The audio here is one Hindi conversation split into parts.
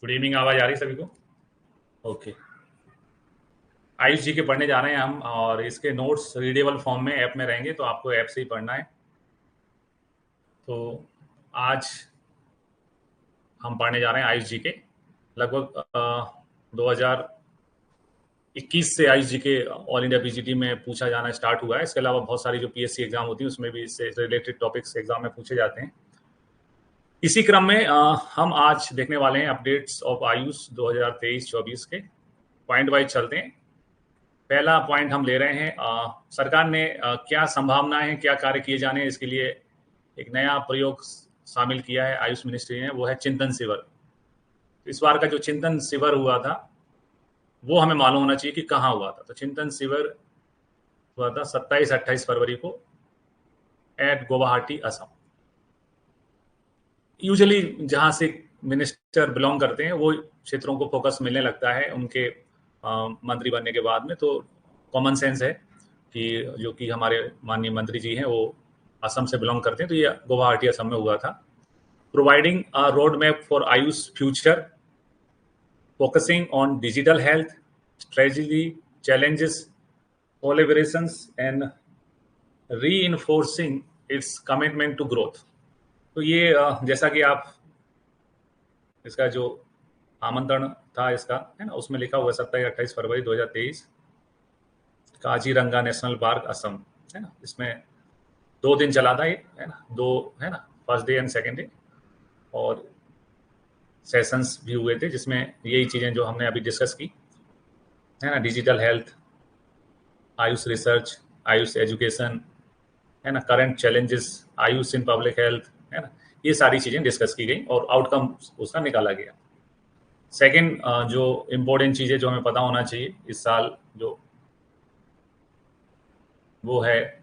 Good evening. आवाज आ रही है सभी को? ओके। आयुष जी के पढ़ने जा रहे हैं हम, और इसके नोट्स रीडेबल फॉर्म में ऐप में रहेंगे, तो आपको ऐप से ही पढ़ना है। तो आज हम पढ़ने जा रहे हैं आयुष जी के। लगभग 2021 से आयुष जी के ऑल इंडिया पीजीटी में पूछा जाना स्टार्ट हुआ है। इसके अलावा बहुत सारी जो पीएससी एग्जाम होती है उसमें भी इससे रिलेटेड टॉपिक्स एग्जाम में पूछे जाते हैं। इसी क्रम में हम आज देखने वाले हैं अपडेट्स ऑफ आयुष 2023-24 के। पॉइंट वाइज चलते हैं। पहला पॉइंट हम ले रहे हैं, सरकार ने क्या संभावनाएं हैं, क्या कार्य किए जाने हैं, इसके लिए एक नया प्रयोग शामिल किया है आयुष मिनिस्ट्री ने, वो है चिंतन शिविर। इस बार का जो चिंतन शिविर हुआ था वो हमें मालूम होना चाहिए कि कहाँ हुआ था। तो चिंतन शिविर हुआ था 27-28 फरवरी को एट गुवाहाटी, असम। यूजुअली जहाँ से मिनिस्टर बिलोंग करते हैं वो क्षेत्रों को फोकस मिलने लगता है उनके मंत्री बनने के बाद में। तो कॉमन सेंस है कि जो कि हमारे माननीय मंत्री जी हैं वो असम से बिलोंग करते हैं। तो ये गुवाहाटी असम में हुआ था। Providing a road map for AYUSH future, focusing on digital health strategy, challenges, collaborations and reinforcing its commitment to growth. तो ये जैसा कि आप इसका जो आमंत्रण था इसका है ना, उसमें लिखा हुआ 27-28 फरवरी 2023, काजीरंगा नेशनल पार्क असम, है ना। इसमें 2 दिन चला था ये, है ना, दो, है ना, first day and second day, और सेशंस भी हुए थे जिसमें यही चीज़ें जो हमने अभी डिस्कस की, है ना, digital health, Ayush research, Ayush education, है ना, current challenges, Ayush in public health, है ना, ये सारी चीज़ें डिस्कस की गई और आउटकम उसका निकाला गया। सेकेंड जो इम्पोर्टेंट चीज़ है जो हमें पता होना चाहिए इस साल, जो वो है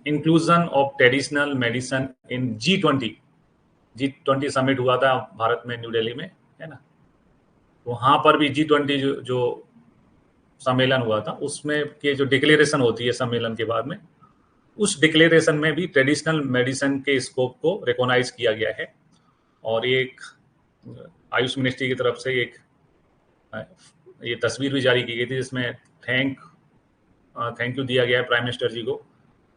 inclusion of traditional medicine in G20 summit हुआ था भारत में, न्यू दिल्ली में, है ना। वहाँ पर भी G20 जो सम्मेलन हुआ था उसमें के जो डिक्लेरेशन होती है सम्मेलन के बाद में, उस डिक्लेरेशन में भी ट्रेडिशनल मेडिसिन के स्कोप को रिकॉग्नाइज किया गया है। और एक आयुष मिनिस्ट्री की तरफ से एक ये तस्वीर भी जारी की गई थी जिसमें थैंक यू दिया गया है प्राइम मिनिस्टर जी को,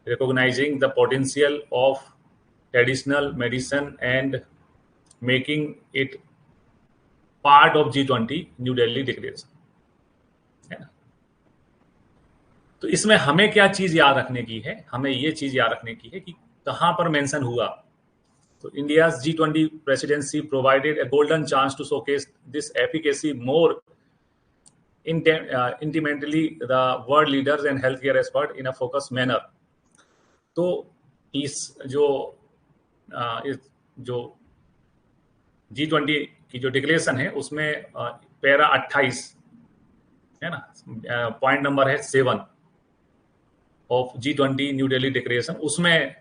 recognizing the potential of traditional medicine and making it part of G20 new Delhi declaration, है ना। तो इसमें हमें क्या चीज याद रखने की है, हमें ये चीज याद रखने की है कि कहां पर मेंशन हुआ। तो India G20 presidency provided a golden chance to showcase this efficacy more intimately the world leaders and healthcare experts in a focused manner। तो इस जो G20 की जो डिक्लेरेशन है उसमें पैरा 28, है ना, पॉइंट नंबर है 7 of G20 new Delhi declaration, उसमें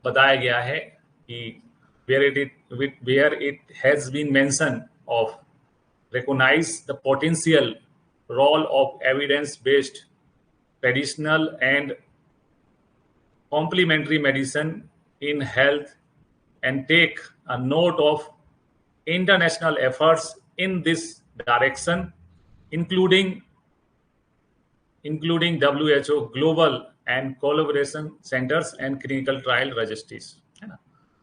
बताया गया है कि where it has been mentioned of recognize the potential role of evidence based traditional and complementary medicine in health and take a note of international efforts in this direction, including WHO global and collaboration centers and clinical trial registries, है ना।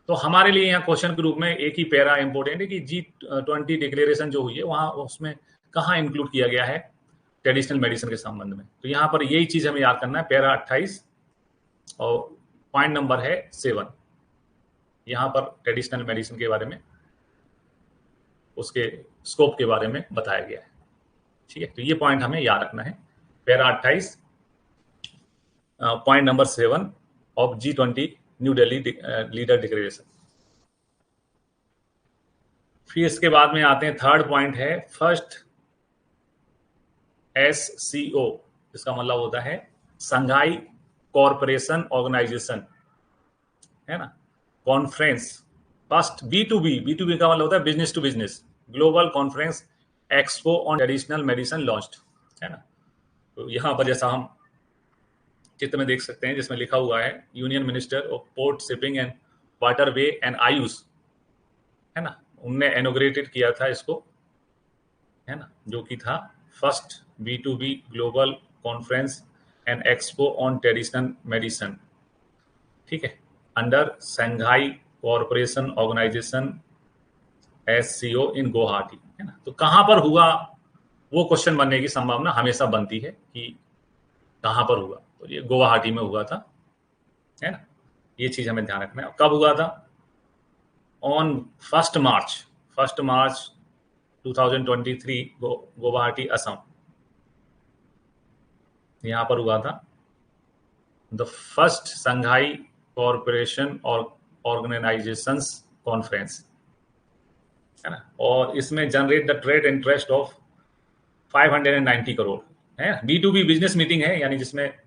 तो हमारे लिए यहाँ क्वेश्चन के रूप में एक ही पैरा इंपॉर्टेंट है कि G20 डिक्लेरेशन जो हुई है वहाँ उसमें कहाँ इंक्लूड किया गया है ट्रेडिशनल मेडिसिन के संबंध में। तो यहाँ पर यही चीज हमें याद करना है, पैरा 28 और पॉइंट नंबर है 7। यहाँ पर ट्रेडिशनल मेडिसिन के बारे में, उसके स्कोप के बारे में बताया गया है। ठीक है, तो ये पॉइंट हमें याद रखना है। Para 28 point number 7 of G20 new Delhi leader declaration. फिर इसके बाद में आते हैं, थर्ड पॉइंट है फर्स्ट SCO, इसका मतलब होता है संघाई कॉरपोरेशन ऑर्गेनाइजेशन, है ना, कॉन्फ्रेंस। फर्स्ट B2B का मतलब होता है business to business, global conference expo on traditional medicine launched, है ना। तो यहाँ पर जैसा हम चित्र में देख सकते हैं जिसमें लिखा हुआ है union minister of port shipping and waterway and Ayush, है ना, उनने इनॉग्रेटेड किया था इसको, है ना, जो कि था first B2B global conference and expo on traditional medicine, ठीक है, under Shanghai corporation organisation SCO in Guwahati, है ना। तो कहाँ पर हुआ, वो क्वेश्चन बनने की संभावना हमेशा बनती है कि कहाँ पर हुआ, तो ये गुवाहाटी में हुआ था, है ना। ये चीज हमें ध्यान रखना है। कब हुआ था? ऑन 1 मार्च 2023 गुवाहाटी असम, यहाँ पर हुआ था द फर्स्ट संघाई कॉरपोरेशन और ऑर्गेनाइजेशंस कॉन्फ्रेंस, है ना। और इसमें generate the trade interest of 590 crore, है। B2B बिजनेस मीटिंग है, यानी जिसमें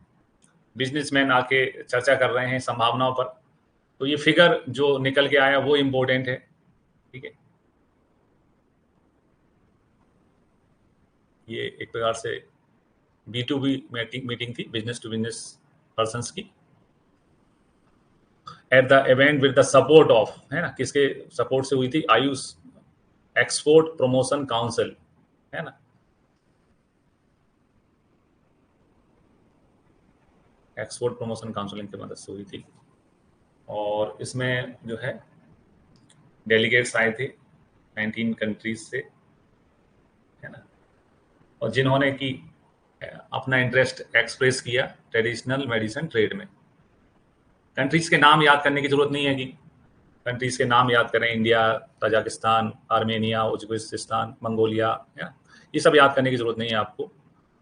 बिजनेसमैन आके चर्चा कर रहे हैं संभावनाओं पर। तो ये फिगर जो निकल के आया वो इम्पोर्टेंट है, ठीक है। ये एक प्रकार से B2B मीटिंग थी, बिजनेस टू बिजनेस पर्संस की, at the event with the support of, है ना, किसके सपोर्ट से हुई थी? आयुष एक्सपोर्ट प्रमोशन काउंसिल, है ना, एक्सपोर्ट प्रमोशन काउंसिल की मदद से हुई थी। और इसमें जो है डेलीगेट्स आए थे 19 कंट्रीज से, है ना, और जिन्होंने कि अपना इंटरेस्ट एक्सप्रेस किया ट्रेडिशनल मेडिसिन ट्रेड में। कंट्रीज के नाम याद करने की जरूरत नहीं है कि कंट्रीज के नाम याद करें, India, Tajikistan, Armenia, Uzbekistan, Mongolia, है ना, ये सब याद करने की जरूरत नहीं है आपको।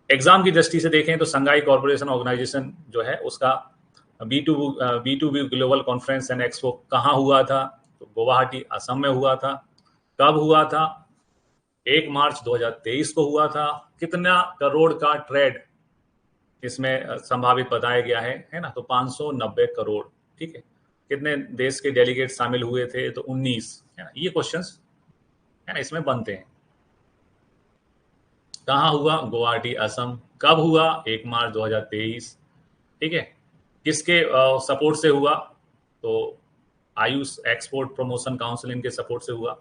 एग्जाम की दृष्टि से देखें तो संघाई कॉरपोरेशन ऑर्गेनाइजेशन जो है उसका B2B global conference and expo कहाँ हुआ था? तो गुवाहाटी असम में हुआ था। कब हुआ था? 1 मार्च 2023 को हुआ था। कितना करोड़ का ट्रेड इसमें संभावित बताया गया है ना, तो 590 करोड़, ठीक है। कितने देश के डेलीगेट शामिल हुए थे? तो 19, है ना। ये क्वेश्चंस, है ना, इसमें बनते हैं। कहाँ हुआ? गुवाहाटी असम। कब हुआ? 1 मार्च 2023, ठीक है। किसके सपोर्ट से हुआ? तो आयुष एक्सपोर्ट प्रमोशन काउंसिल इनके सपोर्ट से हुआ।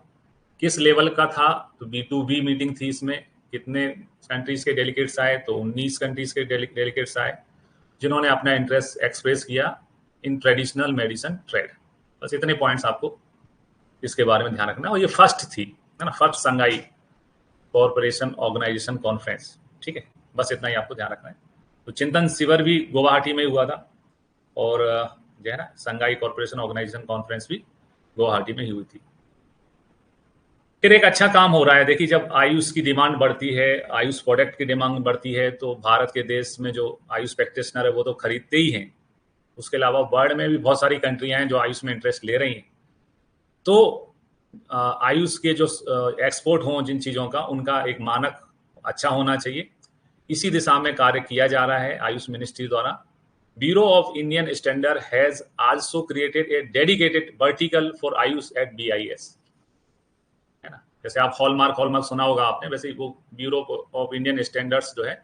किस लेवल का था? तो B2B मीटिंग थी। इसमें कितने कंट्रीज के डेलीगेट्स आए? तो 19 कंट्रीज के डेलीगेट्स आए, जिन्होंने अपना इंटरेस्ट एक्सप्रेस किया इन ट्रेडिशनल मेडिसिन ट्रेड। बस इतने पॉइंट्स आपको इसके बारे में ध्यान रखना। और ये फर्स्ट थी, है ना, first Shanghai corporation organisation conference, ठीक है। बस इतना ही आपको ध्यान रखना है। तो चिंतन शिविर भी गुवाहाटी में हुआ था, और जो है ना संघाई कॉरपोरेशन ऑर्गेनाइजेशन कॉन्फ्रेंस भी गुवाहाटी में ही हुई थी। फिर एक अच्छा काम हो रहा है, देखिए, जब आयुष की डिमांड बढ़ती है, आयुष प्रोडक्ट की डिमांड बढ़ती है, तो भारत के देश में जो आयुष प्रैक्टिशनर है वो तो खरीदते ही हैं। उसके अलावा वर्ल्ड में भी बहुत सारी कंट्रियां हैं जो आयुष में इंटरेस्ट ले रही हैं। तो आयुष के जो एक्सपोर्ट हों जिन चीज़ों का, उनका एक मानक अच्छा होना चाहिए। इसी दिशा में कार्य किया जा रहा है आयुष मिनिस्ट्री द्वारा। Bureau of Indian standard has also created a dedicated vertical for AYUSH at BIS, है ना। जैसे आप हॉलमार्क सुना होगा आपने, वैसे वो ब्यूरो ऑफ इंडियन स्टैंडर्ड्स जो है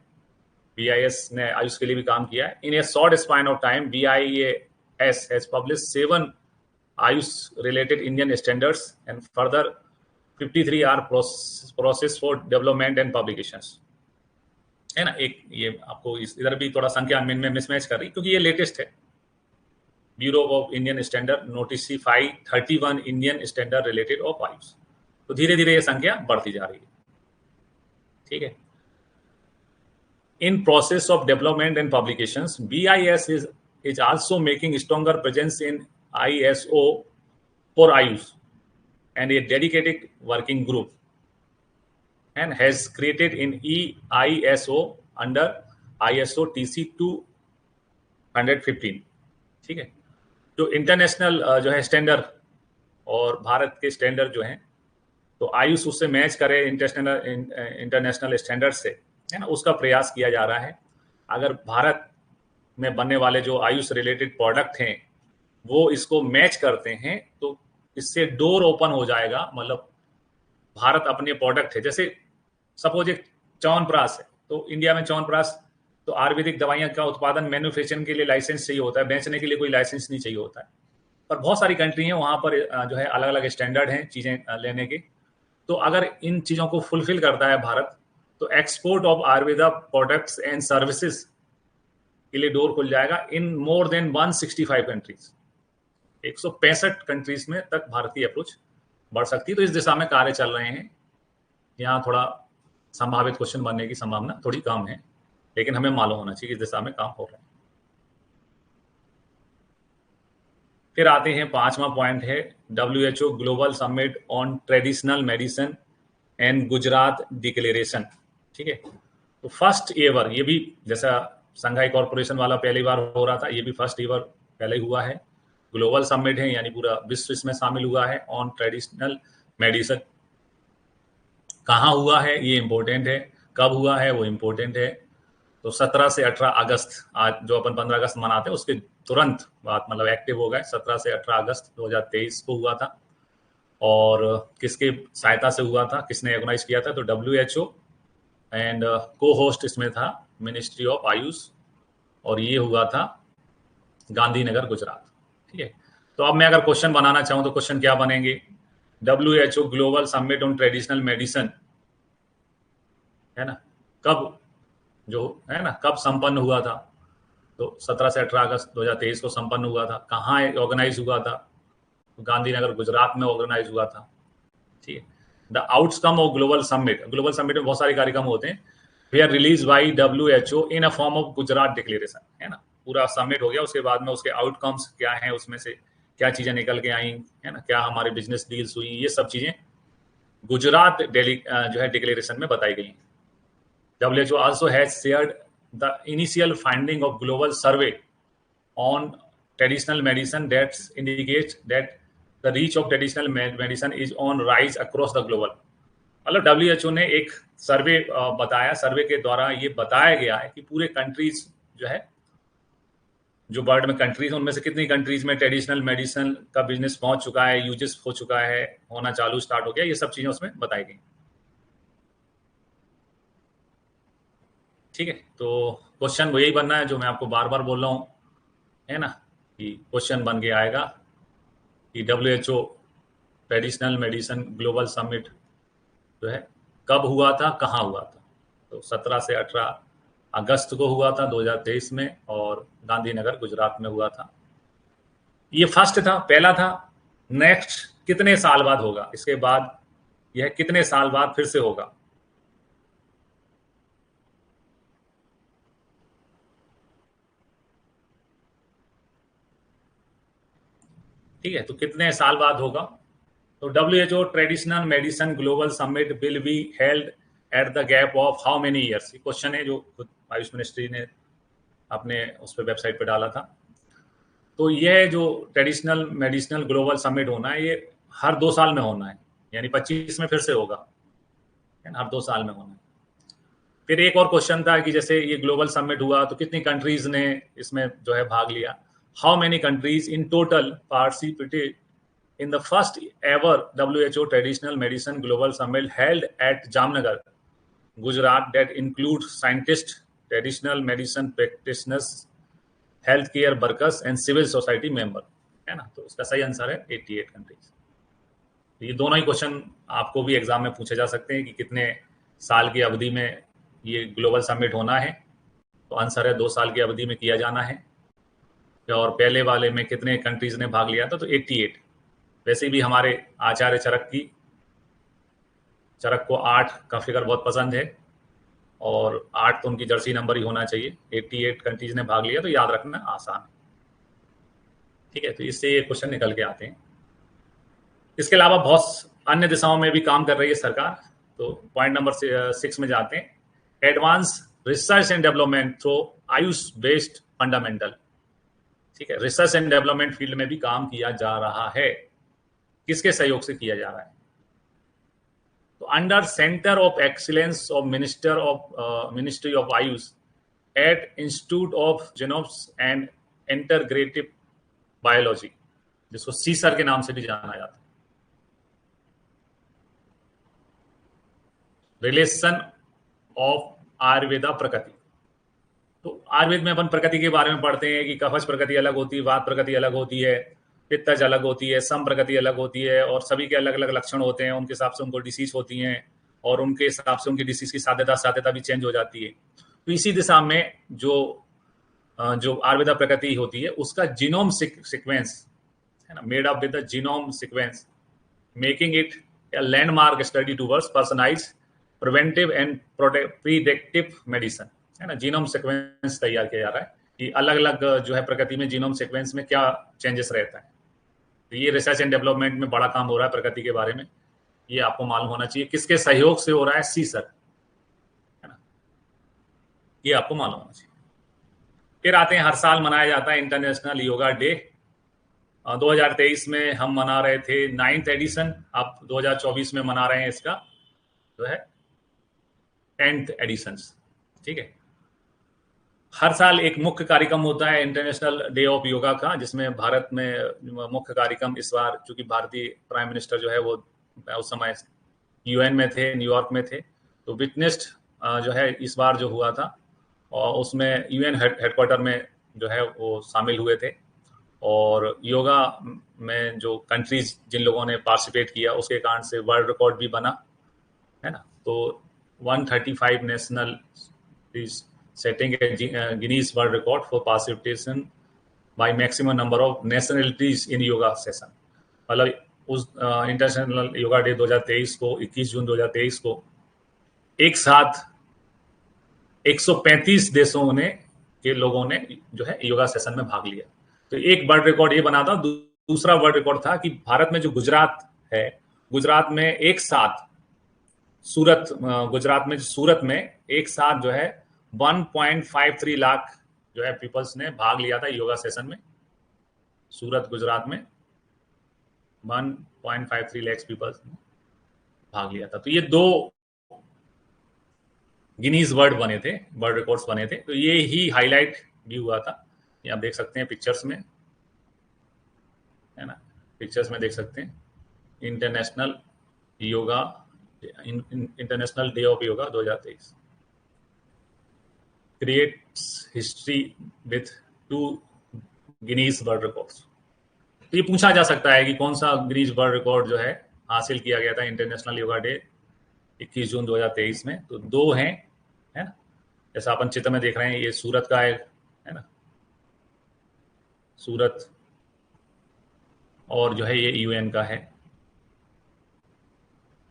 BIS ने आयुष के लिए भी काम किया है। In a short span of time BIS has publish 7 AYUSH related Indian standards and further 53 are process for development and publications, है ना। एक ये आपको इधर भी थोड़ा संख्या में मिसमैच कर रही, क्योंकि ये लेटेस्ट है। Bureau of Indian standard notify 31 Indian standard related of AYUSH. तो धीरे धीरे ये संख्या बढ़ती जा रही है, ठीक है। In process of development and publications BIS is also making stronger presence in ISO for Ayush and a dedicated working group and has created in EISO under ISO TC 215, ठीक है। जो इंटरनेशनल जो है स्टैंडर्ड और भारत के स्टैंडर्ड जो हैं, तो आयुष उससे मैच करे इंटरनेशनल स्टैंडर्ड से, है ना, उसका प्रयास किया जा रहा है। अगर भारत में बनने वाले जो आयुष रिलेटेड प्रोडक्ट हैं वो इसको मैच करते हैं, तो इससे डोर ओपन हो जाएगा। मतलब भारत अपने प्रोडक्ट है, जैसे सपोज एक च्यवनप्राश है, तो इंडिया में च्यवनप्राश, तो आयुर्वेदिक दवाइयां का उत्पादन मैन्युफैक्चरिंग के लिए लाइसेंस चाहिए होता है, बेचने के लिए कोई लाइसेंस नहीं चाहिए होता है। पर बहुत सारी कंट्री हैं वहाँ पर जो है अलग अलग स्टैंडर्ड हैं चीज़ें लेने के। तो अगर इन चीज़ों को फुलफिल करता है भारत, तो export of Ayurveda products and services के लिए डोर खुल जाएगा इन मोर देन 165 कंट्रीज। 165 कंट्रीज में तक भारत की अप्रोच बढ़ सकती है। तो इस दिशा में कार्य चल रहे हैं। यहाँ थोड़ा संभावित क्वेश्चन बनने की संभावना थोड़ी कम है, लेकिन हमें मालूम होना चाहिए कि इस दिशा में काम हो रहा है। फिर आते हैं, 5वां पॉइंट है WHO global summit on traditional medicine and Gujarat declaration. ठीक है, तो फर्स्ट एवर, ये भी जैसा संघाई कॉर्पोरेशन वाला पहली बार हो रहा था, ये भी फर्स्ट एवर पहले हुआ है। ग्लोबल समिट है, यानी पूरा विश्व इसमें शामिल हुआ है ऑन ट्रेडिशनल मेडिसिन। कहाँ हुआ है ये इम्पोर्टेंट है, कब हुआ है वो इम्पोर्टेंट है। तो 17 से 18 अगस्त, आज जो अपन 15 अगस्त मनाते हैं उसके तुरंत बाद मतलब एक्टिव हो गए। 17 से 18 अगस्त 2023 को हुआ था। और किसके सहायता से हुआ था, किसने ऑर्गेनाइज किया था, तो WHO एंड को होस्ट इसमें था मिनिस्ट्री ऑफ आयुष, और ये हुआ था गांधीनगर गुजरात। ठीक है, तो अब मैं अगर क्वेश्चन बनाना चाहूँ तो क्वेश्चन क्या बनेंगे, WHO global summit on traditional medicine, है ना, कब जो है ना, कब संपन्न हुआ था, तो 17 से 18 अगस्त 2023 को संपन्न हुआ था। कहाँ ऑर्गेनाइज हुआ था, तो गांधीनगर गुजरात में ऑर्गेनाइज हुआ था। ठीक है, the outcome of global summit, global summit में बहुत सारे कार्यक्रम होते हैं, we are release by WHO in a form of Gujarat declaration, है ना। पूरा समिट हो गया, उसके बाद में उसके आउटकम्स क्या हैं, उसमें से क्या चीजें निकल के आई, है ना, क्या हमारे बिजनेस डील्स हुई, ये सब चीजें गुजरात जो है डिक्लेरेशन में बताई गई। WHO also has shared the initial finding of global survey on traditional medicine that indicates that the reach of traditional medicine is on rise across the global। मतलब WHO ने एक सर्वे बताया, सर्वे के द्वारा ये बताया गया है कि पूरे कंट्रीज जो है, जो वर्ल्ड में कंट्रीज उनमें से कितनी कंट्रीज में ट्रेडिशनल मेडिसिन का बिजनेस पहुंच चुका है, यूजेस हो चुका है, होना चालू स्टार्ट हो गया, ये सब चीजें उसमें बताई गई। ठीक है, तो क्वेश्चन वो यही बनना है जो मैं आपको बार बार बोल रहा हूँ, है ना, कि क्वेश्चन बन के आएगा कि WHO traditional medicine global summit जो है कब हुआ था, कहाँ हुआ था, तो 17 से 18 अगस्त को हुआ था 2023 में, और गांधीनगर गुजरात में हुआ था। ये फर्स्ट था, पहला था। नेक्स्ट कितने साल बाद होगा, इसके बाद यह कितने साल बाद फिर से होगा, ठीक है, तो कितने साल बाद होगा, तो WHO traditional medicine global summit will be held at the gap of how many years. Question है जो खुद आयुष मिनिस्ट्री ने अपने उस पर वेबसाइट पे डाला था। तो यह जो ट्रेडिशनल मेडिसिनल ग्लोबल समिट होना है, ये हर 2 साल में होना है, यानी 25 में फिर से होगा, हर 2 साल में होना है। फिर एक और क्वेश्चन था कि जैसे ये ग्लोबल समिट हुआ तो कितनी कंट्रीज ने इसमें जो है भाग लिया, how many countries in total participated in the first ever WHO Traditional Medicine Global Summit held at Jamnagar, Gujarat, that includes scientists, traditional medicine practitioners, healthcare workers and civil society member, है ना। तो इसका सही आंसर है 88 कंट्रीज। ये दोनों ही क्वेश्चन आपको भी एग्जाम में पूछे जा सकते हैं कि कितने साल की अवधि में ये ग्लोबल समिट होना है, तो आंसर है 2 साल की अवधि में किया जाना है। और पहले वाले में कितने कंट्रीज ने भाग लिया था, तो 88। वैसे भी हमारे आचार्य चरक को 8 का फिगर बहुत पसंद है, और 8 तो उनकी जर्सी नंबर ही होना चाहिए। 88 कंट्रीज ने भाग लिया, तो याद रखना आसान है। ठीक है, तो इससे ये क्वेश्चन निकल के आते हैं। इसके अलावा बहुत अन्य दिशाओं में भी काम कर रही है सरकार। तो पॉइंट नंबर 6 में जाते हैं, advance research and development through Ayush based fundamental. ठीक है, रिसर्च एंड डेवलपमेंट फील्ड में भी काम किया जा रहा है। किसके सहयोग से किया जा रहा है, तो under centre of excellence of ministry of AYUSH at institute of genomes and integrative biology, जिसको सीसर के नाम से भी जाना जाता है। रिलेशन ऑफ आयुर्वेदा प्रकृति, तो आयुर्वेद में अपन प्रकृति के बारे में पढ़ते हैं कि कवच प्रकृति अलग होती है, वात प्रकृति अलग होती है, पित्तज अलग होती है, सम प्रगति अलग होती है, और सभी के अलग अलग लक्षण होते हैं, उनके हिसाब से उनको डिसीज होती हैं, और उनके हिसाब से उनकी डिसीज की साध्यता भी चेंज हो जाती है। तो इसी दिशा में जो आयुर्वेदा प्रकृति होती है उसका जीनोम सीक्वेंस है ना, made up with the genome sequence, making it a landmark study towards personalized preventive and predictive medicine, है ना। जीनोम सीक्वेंस तैयार किया जा रहा है कि अलग अलग जो है प्रकृति में जीनोम सीक्वेंस में क्या चेंजेस रहता है। तो ये रिसर्च एंड डेवलपमेंट में बड़ा काम हो रहा है प्रकृति के बारे में, ये आपको मालूम होना चाहिए। किसके सहयोग से हो रहा है? सीसर, है ना, ये आपको मालूम होना चाहिए। फिर आते हैं, हर साल मनाया जाता है इंटरनेशनल योगा डे। 2023 में हम मना रहे थे 9th एडिशन, अब 2024 में मना रहे हैं इसका जो है 10th एडिशन। ठीक है, हर साल एक मुख्य कार्यक्रम होता है इंटरनेशनल डे ऑफ योगा का, जिसमें भारत में मुख्य कार्यक्रम इस बार, चूंकि भारतीय प्राइम मिनिस्टर जो है वो उस समय यूएन में थे, न्यूयॉर्क में थे, तो विटनेस्ड जो है इस बार जो हुआ था, और उसमें यूएन हेडक्वार्टर में जो है वो शामिल हुए थे, और योगा में जो कंट्रीज जिन लोगों ने पार्टिसिपेट किया उसके कारण से वर्ल्ड रिकॉर्ड भी बना, है ना। तो 135 national setting Guinness world record for participation by maximum number of nationalities in yoga session. मतलब उस इंटरनेशनल योगा डे 2023 को 21 जून 2023 को एक साथ 135 देशों ने के लोगों ने जो है योगा सेशन में भाग लिया। तो एक वर्ल्ड रिकॉर्ड ये बना था। दूसरा वर्ल्ड रिकॉर्ड था कि भारत में जो गुजरात है, गुजरात में एक साथ सूरत में एक साथ जो है 1.53 लाख जो है पीपल्स ने भाग लिया था योगा सेशन में। सूरत गुजरात में 1.53 लाख पीपल्स ने भाग लिया था। तो ये दो गिनीज वर्ल्ड बने थे, वर्ल्ड रिकॉर्ड्स बने थे। तो ये ही हाईलाइट भी हुआ था, ये आप देख सकते हैं पिक्चर्स में, है ना, पिक्चर्स में देख सकते हैं। International day of yoga 2023 creates history with 2 Guinness world records. तो ये पूछा जा सकता है कि कौन सा गिनीज वर्ल्ड रिकॉर्ड जो है हासिल किया गया था इंटरनेशनल योगा डे 21 जून 2023 में। तो दो हैं, है ना, जैसा अपन चित्र में देख रहे हैं, ये सूरत का है ना, सूरत, और जो है ये यूएन का है।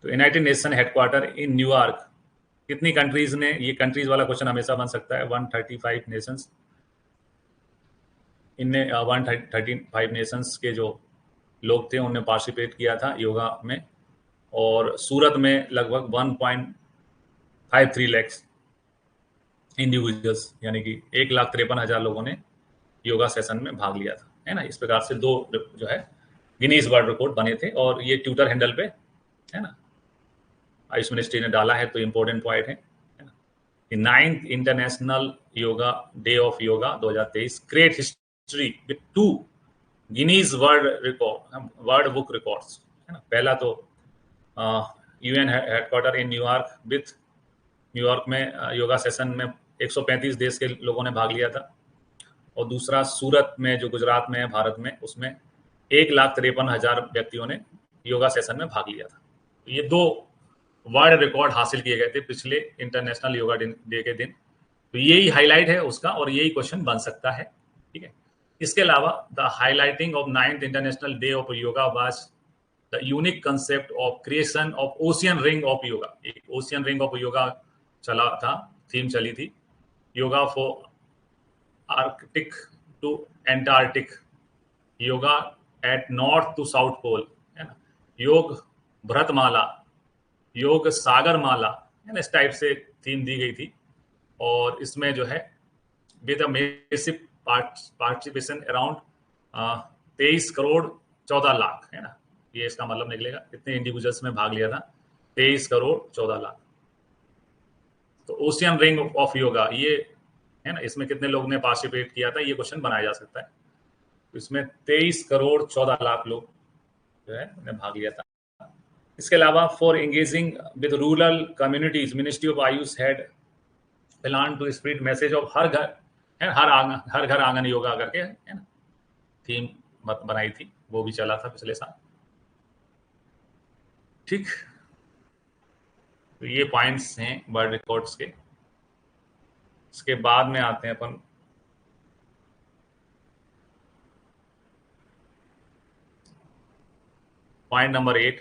तो United nation headquarter in New York, कितनी कंट्रीज ने, ये कंट्रीज वाला क्वेश्चन हमेशा बन सकता है। 135 नेशंस, इनने 135 नेशंस के जो लोग थे उन्होंने पार्टिसिपेट किया था योगा में, और सूरत में लगभग 1.53 लाख इंडिविजुअल्स, यानी कि 1,53,000 लोगों ने योगा सेशन में भाग लिया था, है ना। इस प्रकार से दो जो है गिनीज वर्ल्ड रिकॉर्ड बने थे, और ये ट्विटर हैंडल पे, है ना, आयुष मिनिस्ट्री ने डाला है। तो इम्पोर्टेंट पॉइंट है ना, 9th international yoga day of yoga 2023 create history with 2 Guinness world record, world book records, है ना। पहला तो यूएन हेडक्वार्टर इन न्यूयॉर्क में योगा सेशन में 135 देश के लोगों ने भाग लिया था, और दूसरा सूरत में जो गुजरात में है भारत में, उसमें 1,53,000 व्यक्तियों ने योगा सेशन में भाग लिया था। तो ये दो वर्ल्ड रिकॉर्ड हासिल किए गए थे पिछले इंटरनेशनल योगा डे के दिन। तो यही हाईलाइट है उसका, और यही क्वेश्चन बन सकता है, ठीक है। इसके अलावा the highlighting of 9th international day of yoga was the unique concept of creation of ocean ring of yoga. एक ओशियन रिंग ऑफ योगा चला था, थीम चली थी, yoga for Arctic to Antarctic, yoga at north to south pole, है ना, योग भ्रतमाला, योग सागर माला, है ना, इस टाइप से थीम दी गई थी। और इसमें जो है with a massive participation around 23 crore 14 lakh, है ना, ये इसका मतलब निकलेगा कितने इंडिविजुअल्स में भाग लिया था, 23 करोड़ 14 लाख। तो ओशियन रिंग ऑफ योगा ये है ना, इसमें कितने लोग ने पार्टिसिपेट किया था, ये क्वेश्चन बनाया जा सकता है। तो इसमें 23 करोड़ 14 लाख लोग जो है ने भाग लिया था। इसके अलावा for engaging with rural communities, ministry of AYUSH had plan to spread message of Har Ghar, है हर घर आंगन योगा करके, है ना, थीम बनाई थी। वो भी चला था पिछले साल। ठीक, तो ये पॉइंट्स हैं वर्ल्ड रिकॉर्ड्स के। इसके बाद में आते हैं अपन point number 8,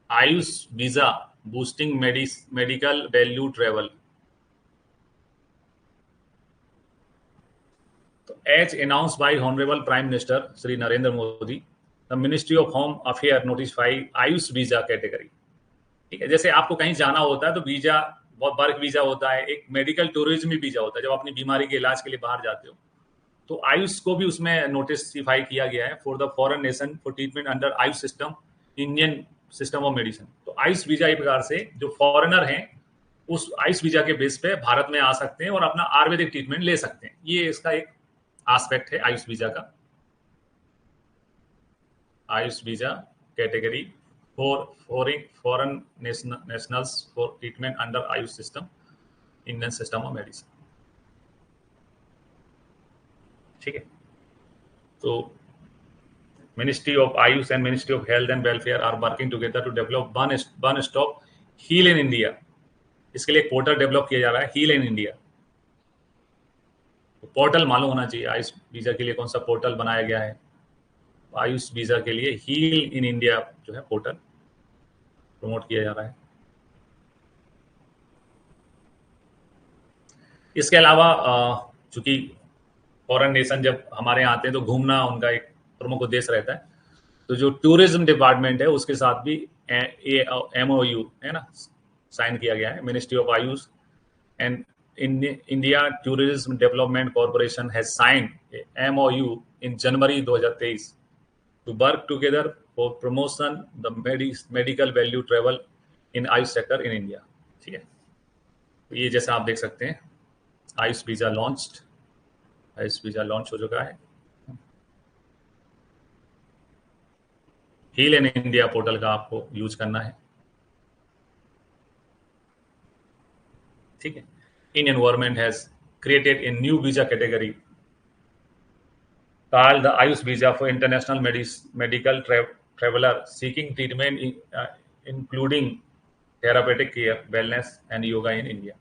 AYUSH visa boosting medical value travel. तो as announced by honourable prime minister Shri Narendra Modi, the ministry of home affair notify AYUSH visa category. ठीक है, जैसे आपको कहीं जाना होता है तो वीजा, वर्क वीजा होता है, एक मेडिकल टूरिज्म भी वीजा होता है, जब अपनी बीमारी के इलाज के लिए बाहर जाते हो। तो आयुष को भी उसमें नोटिफाई किया गया है for the foreign nation for treatment under AYUSH system, Indian system of medicine. तो आयुष वीजा एक प्रकार से जो फॉरेनर हैं उस आयुष वीजा के बेस पे भारत में आ सकते हैं और अपना आयुर्वेदिक ट्रीटमेंट ले सकते हैं। ये इसका एक एस्पेक्ट है आयुष वीजा का। AYUSH visa category for foreign nationals for treatment under AYUSH system, Indian system of medicine. ठीक है, तो ministry of AYUSH and ministry of health and welfare are working together to develop one stop heal in India. इसके लिए एक पोर्टल डेवलप किया जा रहा है, हील इन इंडिया। तो पोर्टल मालूम होना चाहिए आयुष वीजा के लिए कौन सा पोर्टल बनाया गया है। आयुष वीजा के लिए हील इन इंडिया जो है पोर्टल प्रमोट किया जा रहा है। इसके अलावा चूंकि फॉरेन नेशन जब हमारे यहाँ आते हैं तो घूमना उनका एक प्रमुख उद्देश्य रहता है, तो जो टूरिज्म डिपार्टमेंट है उसके साथ भी MOU है ना साइन किया गया है। Ministry of AYUSH and India tourism development corporation has signed MOU in January 2023 to work together for promotion the medical value travel in AYUSH sector in India. ठीक है, तो ये जैसा आप देख सकते हैं AYUSH visa launched, AYUSH visa launch हो चुका है। हील इन इंडिया पोर्टल का आपको यूज करना है। ठीक है, Indian government has created a new visa category called the Ayush visa for international medical traveler seeking treatment including therapeutic care, wellness and yoga in India.